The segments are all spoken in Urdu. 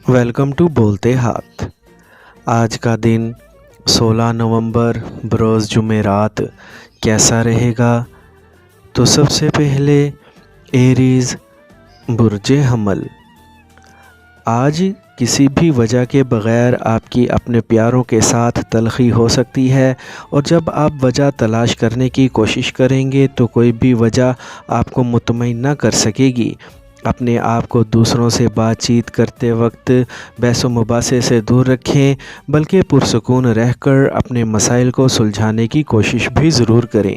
ویلکم ٹو بولتے ہاتھ۔ آج کا دن 16 نومبر بروز جمعرات کیسا رہے گا؟ تو سب سے پہلے ایریز برج حمل۔ آج کسی بھی وجہ کے بغیر آپ کی اپنے پیاروں کے ساتھ تلخی ہو سکتی ہے، اور جب آپ وجہ تلاش کرنے کی کوشش کریں گے تو کوئی بھی وجہ آپ کو مطمئن نہ کر سکے گی۔ اپنے آپ کو دوسروں سے بات چیت کرتے وقت بحث و مباحثے سے دور رکھیں، بلکہ پرسکون رہ کر اپنے مسائل کو سلجھانے کی کوشش بھی ضرور کریں۔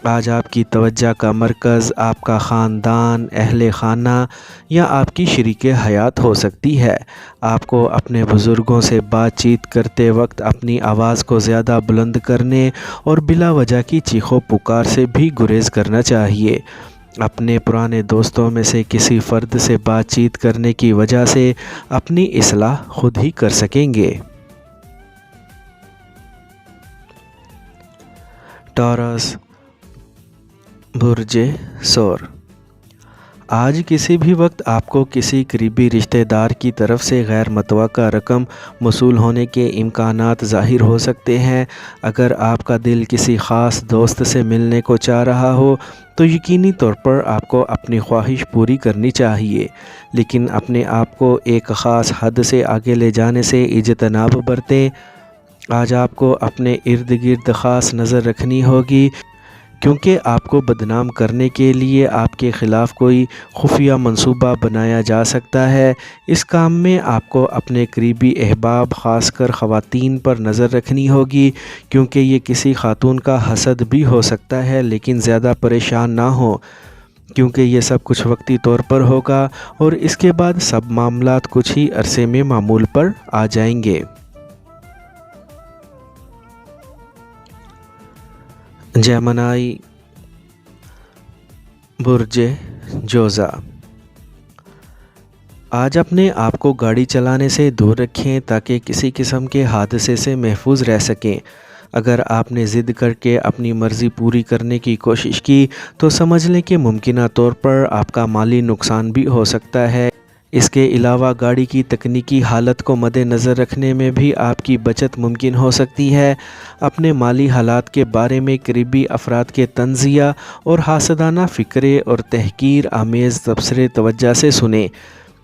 آج آپ کی توجہ کا مرکز آپ کا خاندان، اہل خانہ یا آپ کی شریک حیات ہو سکتی ہے۔ آپ کو اپنے بزرگوں سے بات چیت کرتے وقت اپنی آواز کو زیادہ بلند کرنے اور بلا وجہ کی چیخو پکار سے بھی گریز کرنا چاہیے۔ اپنے پرانے دوستوں میں سے کسی فرد سے بات چیت کرنے کی وجہ سے اپنی اصلاح خود ہی کر سکیں گے۔ ٹورس برج ثور۔ آج کسی بھی وقت آپ کو کسی قریبی رشتہ دار کی طرف سے غیر متوقع رقم موصول ہونے کے امکانات ظاہر ہو سکتے ہیں۔ اگر آپ کا دل کسی خاص دوست سے ملنے کو چاہ رہا ہو تو یقینی طور پر آپ کو اپنی خواہش پوری کرنی چاہیے، لیکن اپنے آپ کو ایک خاص حد سے آگے لے جانے سے اجتناب برتیں۔ آج آپ کو اپنے ارد گرد خاص نظر رکھنی ہوگی، کیونکہ آپ کو بدنام کرنے کے لیے آپ کے خلاف کوئی خفیہ منصوبہ بنایا جا سکتا ہے۔ اس کام میں آپ کو اپنے قریبی احباب، خاص کر خواتین پر نظر رکھنی ہوگی، کیونکہ یہ کسی خاتون کا حسد بھی ہو سکتا ہے، لیکن زیادہ پریشان نہ ہوں، کیونکہ یہ سب کچھ وقتی طور پر ہوگا اور اس کے بعد سب معاملات کچھ ہی عرصے میں معمول پر آ جائیں گے۔ جیمنائی برج جوزا۔ آج اپنے آپ کو گاڑی چلانے سے دور رکھیں تاکہ کسی قسم کے حادثے سے محفوظ رہ سکیں۔ اگر آپ نے ضد کر کے اپنی مرضی پوری کرنے کی کوشش کی تو سمجھ لیں کہ ممکنہ طور پر آپ کا مالی نقصان بھی ہو سکتا ہے۔ اس کے علاوہ گاڑی کی تکنیکی حالت کو مد نظر رکھنے میں بھی آپ کی بچت ممکن ہو سکتی ہے۔ اپنے مالی حالات کے بارے میں قریبی افراد کے طنزیہ اور حاسدانہ فکرے اور تحقیر آمیز تبصرے توجہ سے سنیں،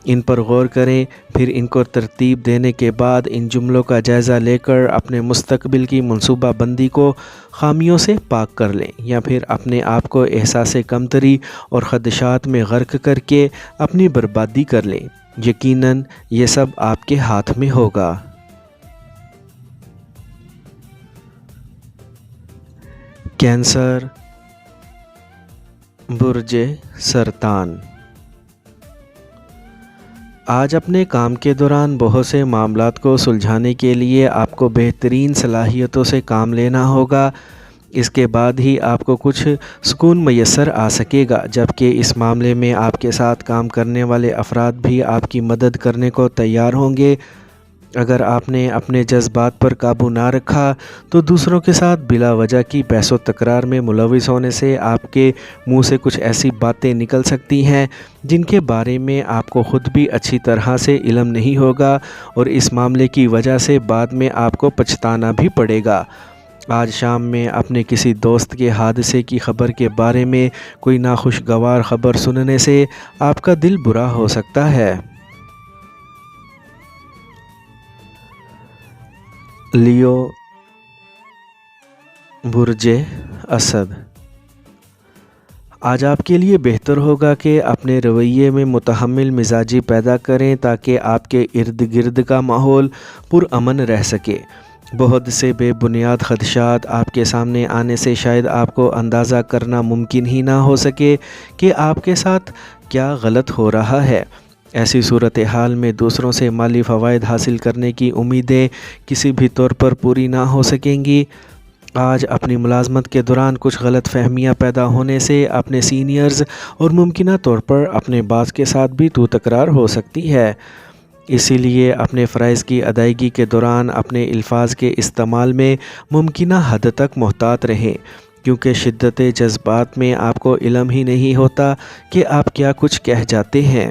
ان پر غور کریں، پھر ان کو ترتیب دینے کے بعد ان جملوں کا جائزہ لے کر اپنے مستقبل کی منصوبہ بندی کو خامیوں سے پاک کر لیں، یا پھر اپنے آپ کو احساس کمتری اور خدشات میں غرق کر کے اپنی بربادی کر لیں۔ یقیناً یہ سب آپ کے ہاتھ میں ہوگا۔ کینسر برج سرطان۔ آج اپنے کام کے دوران بہت سے معاملات کو سلجھانے کے لیے آپ کو بہترین صلاحیتوں سے کام لینا ہوگا۔ اس کے بعد ہی آپ کو کچھ سکون میسر آ سکے گا، جبکہ اس معاملے میں آپ کے ساتھ کام کرنے والے افراد بھی آپ کی مدد کرنے کو تیار ہوں گے۔ اگر آپ نے اپنے جذبات پر قابو نہ رکھا تو دوسروں کے ساتھ بلا وجہ کی بحث و تکرار میں ملوث ہونے سے آپ کے منہ سے کچھ ایسی باتیں نکل سکتی ہیں جن کے بارے میں آپ کو خود بھی اچھی طرح سے علم نہیں ہوگا، اور اس معاملے کی وجہ سے بعد میں آپ کو پچھتانا بھی پڑے گا۔ آج شام میں اپنے کسی دوست کے حادثے کی خبر کے بارے میں کوئی ناخوشگوار خبر سننے سے آپ کا دل برا ہو سکتا ہے۔ لیو برج اسد۔ آج آپ کے لیے بہتر ہوگا کہ اپنے رویے میں متحمل مزاجی پیدا کریں تاکہ آپ کے ارد گرد کا ماحول پرامن رہ سکے۔ بہت سے بے بنیاد خدشات آپ کے سامنے آنے سے شاید آپ کو اندازہ کرنا ممکن ہی نہ ہو سکے کہ آپ کے ساتھ کیا غلط ہو رہا ہے۔ ایسی صورتحال میں دوسروں سے مالی فوائد حاصل کرنے کی امیدیں کسی بھی طور پر پوری نہ ہو سکیں گی۔ آج اپنی ملازمت کے دوران کچھ غلط فہمیاں پیدا ہونے سے اپنے سینئرز اور ممکنہ طور پر اپنے باس کے ساتھ بھی تو تکرار ہو سکتی ہے۔ اسی لیے اپنے فرائض کی ادائیگی کے دوران اپنے الفاظ کے استعمال میں ممکنہ حد تک محتاط رہیں، کیونکہ شدت جذبات میں آپ کو علم ہی نہیں ہوتا کہ آپ کیا کچھ کہہ جاتے ہیں۔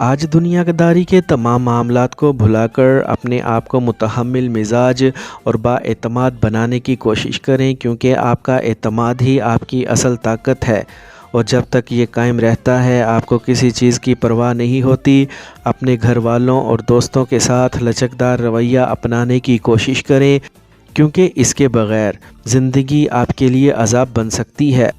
آج دنیا داری کے تمام معاملات کو بھلا کر اپنے آپ کو متحمل مزاج اور با اعتماد بنانے کی کوشش کریں، کیونکہ آپ کا اعتماد ہی آپ کی اصل طاقت ہے، اور جب تک یہ قائم رہتا ہے آپ کو کسی چیز کی پرواہ نہیں ہوتی۔ اپنے گھر والوں اور دوستوں کے ساتھ لچکدار رویہ اپنانے کی کوشش کریں، کیونکہ اس کے بغیر زندگی آپ کے لیے عذاب بن سکتی ہے۔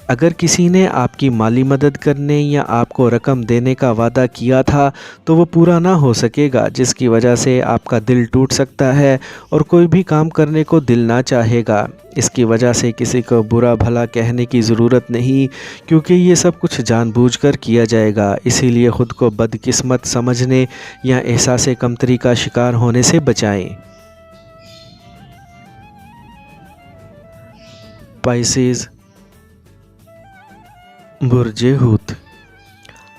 اگر کسی نے آپ کی مالی مدد کرنے یا آپ کو رقم دینے کا وعدہ کیا تھا تو وہ پورا نہ ہو سکے گا، جس کی وجہ سے آپ کا دل ٹوٹ سکتا ہے اور کوئی بھی کام کرنے کو دل نہ چاہے گا۔ اس کی وجہ سے کسی کو برا بھلا کہنے کی ضرورت نہیں، کیونکہ یہ سب کچھ جان بوجھ کر کیا جائے گا۔ اسی لیے خود کو بدقسمت سمجھنے یا احساس کمتری کا شکار ہونے سے بچائیں۔ پائسیز، برج حوت۔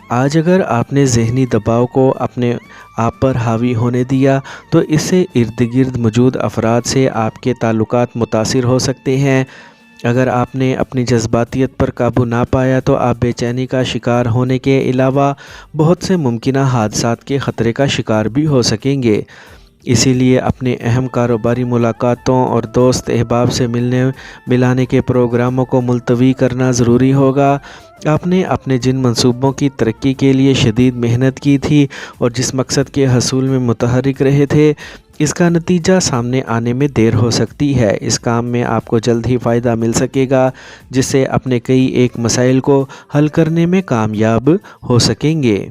آج اگر آپ نے ذہنی دباؤ کو اپنے آپ پر حاوی ہونے دیا تو اس سے ارد گرد موجود افراد سے آپ کے تعلقات متاثر ہو سکتے ہیں۔ اگر آپ نے اپنی جذباتیت پر قابو نہ پایا تو آپ بے چینی کا شکار ہونے کے علاوہ بہت سے ممکنہ حادثات کے خطرے کا شکار بھی ہو سکیں گے۔ اسی لیے اپنے اہم کاروباری ملاقاتوں اور دوست احباب سے ملانے کے پروگراموں کو ملتوی کرنا ضروری ہوگا۔ آپ نے اپنے جن منصوبوں کی ترقی کے لیے شدید محنت کی تھی اور جس مقصد کے حصول میں متحرک رہے تھے، اس کا نتیجہ سامنے آنے میں دیر ہو سکتی ہے۔ اس کام میں آپ کو جلد ہی فائدہ مل سکے گا، جس سے اپنے کئی ایک مسائل کو حل کرنے میں کامیاب ہو سکیں گے۔